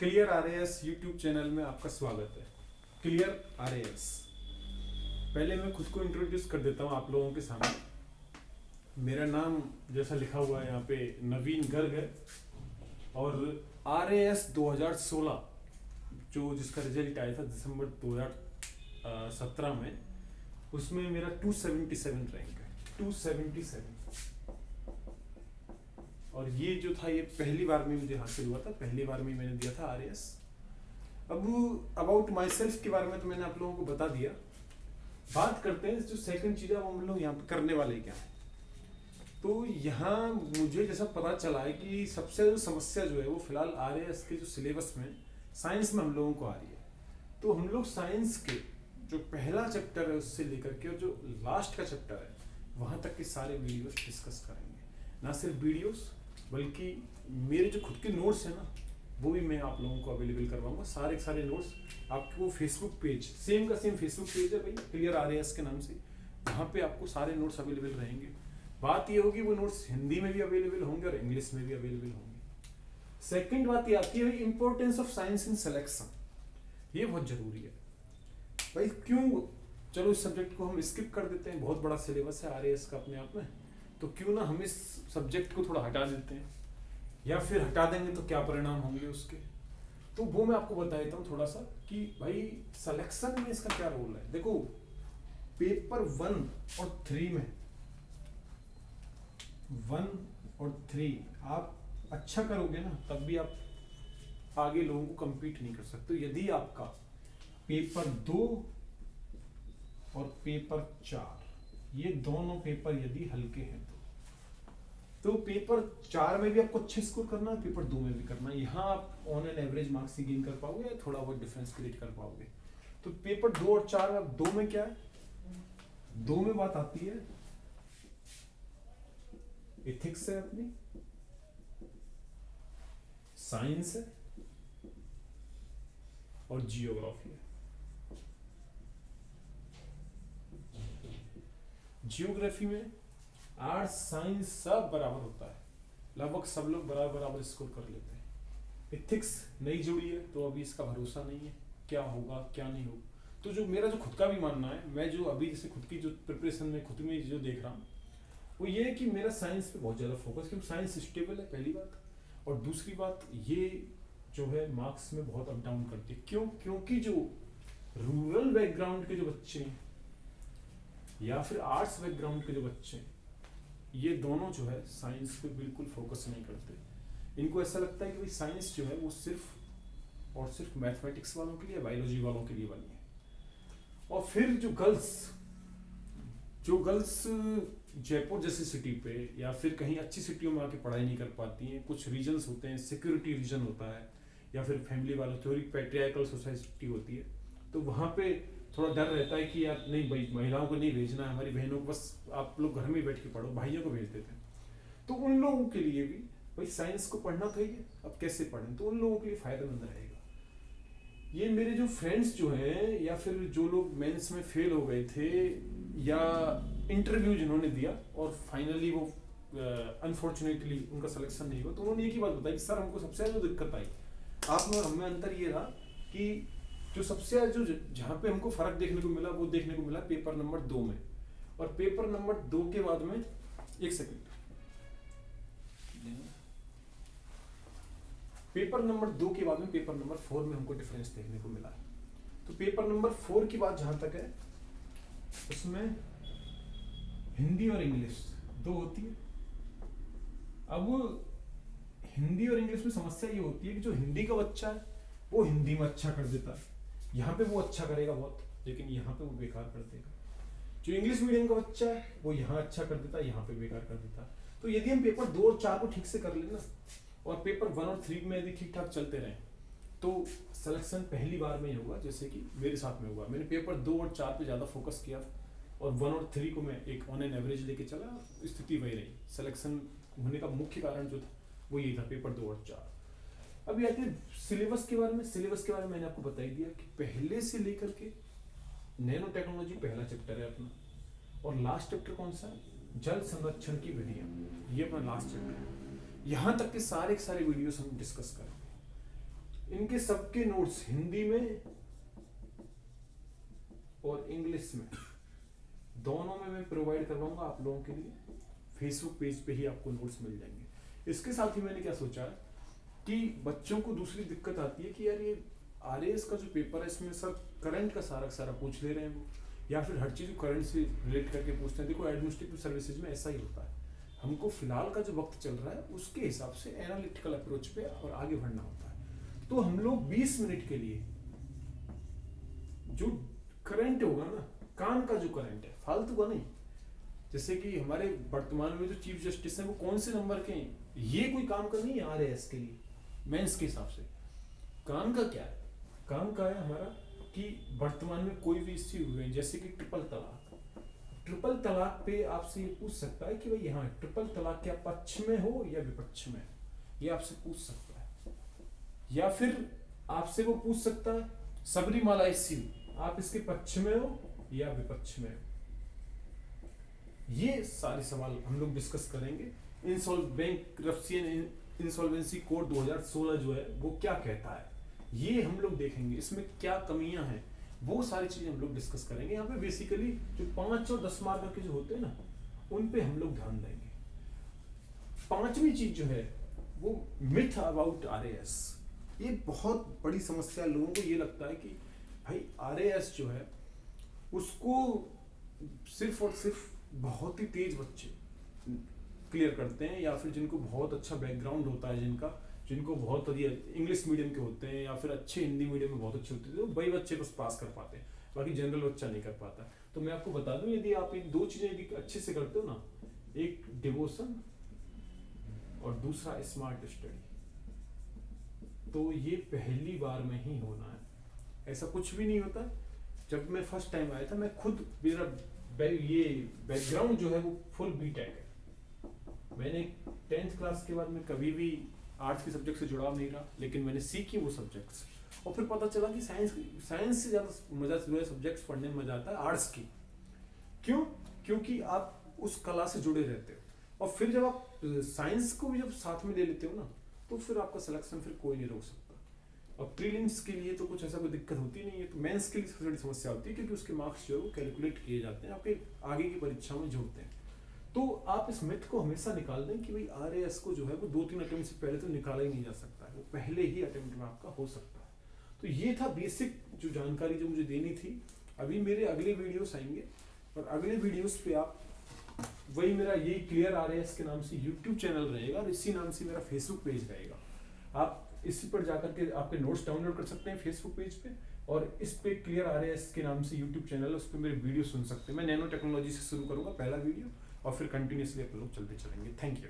Clear RAS YouTube channel में आपका स्वागत है। क्लियर आरएएस, पहले मैं खुद को इंट्रोड्यूस कर देता हूँ आप लोगों के सामने। मेरा नाम जैसा लिखा हुआ है यहाँ पे नवीन गर्ग है और आरएएस 2016 जो जिसका रिजल्ट आया था दिसंबर 2017 में, उसमें मेरा 277 रैंक है, 277। और ये जो था ये पहली बार में मुझे हासिल हुआ था, पहली बार में मैंने दिया था आरएएस। अब अबाउट माई सेल्फ के बारे में तो मैंने आप लोगों को बता दिया। बात करते हैं जो सेकंड चीज़ है वो हम लोग यहाँ पे करने वाले क्या है। तो यहाँ मुझे जैसा पता चला है कि सबसे जो समस्या जो है वो फिलहाल आरएएस के जो सिलेबस में साइंस में हम लोगों को आ रही है। तो हम लोग साइंस के जो पहला चैप्टर है उससे लेकर के जो लास्ट का चैप्टर है वहाँ तक के सारे वीडियोस डिस्कस करेंगे। ना सिर्फ वीडियोस बल्कि मेरे जो खुद के नोट्स हैं ना वो भी मैं आप लोगों को अवेलेबल करवाऊंगा। सारे के सारे नोट्स आपको फेसबुक पेज सेम का सेम फेसबुक पेज है भाई, क्लियर आरएएस के नाम से, वहाँ पे आपको सारे नोट्स अवेलेबल रहेंगे। बात ये होगी वो नोट्स हिंदी में भी अवेलेबल होंगे और इंग्लिश में भी अवेलेबल होंगे। सेकंड बात ये आती है importance of science in selection. ये बहुत जरूरी है भाई। क्यों, चलो इस सब्जेक्ट को हम स्किप कर देते हैं, बहुत बड़ा सिलेबस है आरएएस का अपने आप में, तो क्यों ना हम इस सब्जेक्ट को थोड़ा हटा देते हैं, या फिर हटा देंगे तो क्या परिणाम होंगे उसके, तो वो मैं आपको बता देता हूँ थोड़ा सा कि भाई सिलेक्शन में इसका क्या रोल है। देखो पेपर 1 और 3 में 1 और 3 आप अच्छा करोगे ना तब भी आप आगे लोगों को compete नहीं कर सकते। यदि आपका पेपर 2 और पेपर 4 ये दोनों पेपर यदि हल्के हैं तो पेपर 4 में भी आपको अच्छे स्कोर करना है, पेपर 2 में भी करना है। यहाँ आप on an average marks he gain कर पाओगे या थोड़ा बहुत डिफरेंस क्रिएट कर पाओगे। तो पेपर 2 और 4 में, अब 2 में क्या है, 2 में बात आती है एथिक्स है, अपनी साइंस है और जियोग्राफी है। जियोग्राफी में आर्ट्स साइंस सब बराबर होता है, लगभग सब लोग बराबर बराबर स्कोर कर लेते हैं। एथिक्स नई जुड़ी है तो अभी इसका भरोसा नहीं है क्या होगा क्या नहीं होगा। तो जो मेरा जो खुद का भी मानना है, मैं जो अभी जैसे खुद की जो प्रिपरेशन में खुद में जो देख रहा हूँ वो ये है कि मेरा साइंस पे बहुत ज़्यादा फोकस, क्योंकि साइंस स्टेबल है पहली बात, और दूसरी बात ये जो है मार्क्स में बहुत अप डाउन करती है। क्यों? क्योंकि जो रूरल बैकग्राउंड के जो बच्चे हैं या फिर आर्ट्स बैकग्राउंड के जो बच्चे हैं, ये दोनों जो है साइंस पे बिल्कुल फोकस नहीं करते। इनको ऐसा लगता है कि भाई साइंस जो है वो सिर्फ और सिर्फ मैथमेटिक्स वालों के लिए, बायोलॉजी वालों के लिए बनी है। और फिर जो गर्ल्स जयपुर जैसी सिटी पे या फिर कहीं अच्छी सिटियों में आके पढ़ाई नहीं कर पाती हैं, कुछ रीजंस होते हैं, सिक्योरिटी रीजन होता है या फिर फैमिली वालों थोड़ी पैट्रियार्कल सोसाइटी होती है, तो वहाँ पे थोड़ा डर रहता है कि यार नहीं भाई महिलाओं को नहीं भेजना है, हमारी बहनों को बस आप लोग घर में बैठ के पढ़ो, भाइयों को भेज देते हैं। तो उन लोगों के लिए भी भाई साइंस को पढ़ना चाहिए। अब कैसे पढ़ें, तो उन लोगों के लिए फायदेमंद रहेगा। ये मेरे जो फ्रेंड्स जो हैं या फिर जो लोग मेंस में फेल हो गए थे या इंटरव्यू जिन्होंने दिया और फाइनली वो अनफॉर्चुनेटली उनका सिलेक्शन नहीं हुआ, तो उन्होंने एक ही बात बताई कि सर हमको सबसे ज़्यादा दिक्कत आई, आप में और हमें अंतर ये रहा कि जो सबसे जो जहाँ पे हमको फर्क देखने को मिला वो देखने को मिला पेपर नंबर 2 में, और पेपर नंबर 2 के बाद में पेपर नंबर 2 के बाद में पेपर नंबर 4 में हमको डिफरेंस देखने को मिला। तो पेपर नंबर 4 की बात जहां तक है उसमें हिंदी और इंग्लिश 2 होती है। अब हिंदी और इंग्लिश में समस्या ये होती है कि जो हिंदी का बच्चा है वो हिंदी में अच्छा कर देता है, यहाँ पे वो अच्छा करेगा बहुत, लेकिन यहाँ पे वो बेकार कर देगा। जो इंग्लिश मीडियम का बच्चा है वो यहाँ अच्छा कर देता है, यहाँ पे बेकार कर देता है। तो यदि हम पेपर 2 और 4 को ठीक से कर लेना और पेपर 1 और 3 में यदि ठीक ठाक चलते रहे तो सिलेक्शन पहली बार में ही होगा, जैसे कि मेरे साथ में हुआ। मैंने पेपर 2 और 4 पे ज़्यादा फोकस किया और 1 और 3 को मैं एक ऑन एन एवरेज लेके चला, स्थिति वही रही। सिलेक्शन होने का मुख्य कारण जो था वो यही था, पेपर 2 और 4। अभी आते हैं सिलेबस के बारे में। सिलेबस के बारे में मैंने आपको बता ही दिया कि पहले से लेकर के नैनो टेक्नोलॉजी पहला चैप्टर है अपना, और लास्ट चैप्टर कौन सा है, जल संरक्षण की विधियां, ये अपना लास्ट चैप्टर है। यहाँ तक के सारे वीडियोस हम डिस्कस करेंगे। इनके सबके नोट्स हिंदी में और इंग्लिश में दोनों में मैं प्रोवाइड करवाऊंगा आप लोगों के लिए। फेसबुक पेज पे ही आपको नोट्स मिल जाएंगे। इसके साथ ही मैंने क्या सोचा है कि बच्चों को दूसरी दिक्कत आती है कि यार ये आरएएस का जो पेपर है इसमें सर करंट का सारा पूछ ले रहे हैं वो, या फिर हर चीज करंट से रिलेट करके पूछते हैं। देखो एडमिनिस्ट्रेटिव सर्विसेज में ऐसा ही होता है, हमको फिलहाल का जो वक्त चल रहा है उसके हिसाब से एनालिटिकल अप्रोच पे और आगे बढ़ना होता है। तो हम लोग 20 मिनट के लिए जो करंट होगा ना, कान का जो करंट है, फालतू का नहीं, जैसे कि हमारे वर्तमान में जो चीफ जस्टिस हैं वो कौन से नंबर के हैं, ये कोई काम का नहीं है आरएएस के लिए मेंस के हिसाब से। काम का क्या है, काम का है हमारा कि वर्तमान में कोई भी इश्यू हुए जैसे कि ट्रिपल तलाक पे आपसे ये पूछ सकता है कि भाई यहाँ ट्रिपल तलाक क्या पक्ष में हो या विपक्ष में, ये आपसे पूछ सकता है। या फिर आपसे वो पूछ सकता है सबरीमाला इश्यू, आप इसके पक्ष में हो या विपक्ष में हो। ये सारे सवाल हम लोग डिस्कस करेंगे। इंसॉल्वेंसी कोड 2016 जो है वो क्या कहता है, ये हम लोग देखेंगे, इसमें क्या कमियां हैं, वो सारी चीजें हम लोग डिस्कस करेंगे। यहाँ पे बेसिकली जो 5 और 10 मार्क के जो होते हैं ना, उन पे हम लोग ध्यान देंगे। पांचवी चीज जो है वो मिथ अबाउट आरएएस। ये बहुत बड़ी समस्या, लोगों को ये लगता है कि भाई आरएएस जो है उसको सिर्फ और सिर्फ बहुत ही तेज बच्चे क्लियर करते हैं, या फिर जिनको बहुत अच्छा बैकग्राउंड होता है, जिनको बहुत इंग्लिश मीडियम के होते हैं या फिर अच्छे हिंदी मीडियम में बहुत अच्छे होते हैं, तो वही बच्चे बस पास कर पाते हैं, बाकी जनरल बच्चा नहीं कर पाता। तो मैं आपको बता दूं, यदि आप इन 2 चीजें यदि अच्छे से करते हो ना, एक डिवोशन और दूसरा स्मार्ट स्टडी, तो ये पहली बार में ही होना है। ऐसा कुछ भी नहीं होता। जब मैं फर्स्ट टाइम आया था, मैं खुद, मेरा ये बैकग्राउंड जो है वो फुल बीटेक है। मैंने 10th क्लास के बाद में कभी भी आर्ट्स के सब्जेक्ट से जुड़ाव नहीं रहा, लेकिन मैंने सीखी वो सब्जेक्ट्स, और फिर पता चला कि साइंस से ज़्यादा मजा जो सब्जेक्ट्स पढ़ने में मजा आता है आर्ट्स की। क्यों? क्योंकि आप उस कला से जुड़े रहते हो, और फिर जब आप साइंस को भी जब साथ में ले लेते हो ना, तो फिर आपका सिलेक्शन फिर कोई नहीं रोक सकता। और प्रीलिम्स के लिए तो कुछ ऐसा कोई दिक्कत होती नहीं है, तो मेंस के लिए सबसे बड़ी समस्या होती है, क्योंकि उसके मार्क्स जो है वो कैलकुलेट किए जाते हैं, आपके आगे की परीक्षाओं में जुड़ते हैं। तो आप इस मिथ को हमेशा निकाल दें कि भाई आरएएस को जो है वो 2-3 अटेम्प्ट से पहले तो निकाला ही नहीं जा सकता है, वो पहले ही अटेम्प्ट में आपका हो सकता है। तो ये था बेसिक जो जानकारी जो मुझे देनी थी। अभी मेरे अगले वीडियोस आएंगे, और अगले वीडियोस पे आप वही मेरा ये क्लियर आरएएस के नाम से यूट्यूब चैनल रहेगा, और इसी नाम से मेरा फेसबुक पेज रहेगा। आप इसी पर जाकर के आपके नोट्स डाउनलोड कर सकते हैं फेसबुक पेज पे, और इस पे क्लियर आरएएस के नाम से यूट्यूब चैनल है, उस पर मेरे वीडियो सुन सकते हैं। मैं नैनो टेक्नोलॉजी से शुरू करूंगा पहला वीडियो, और फिर कंटिन्यूसली आप लोग चलते चलेंगे। Thank you.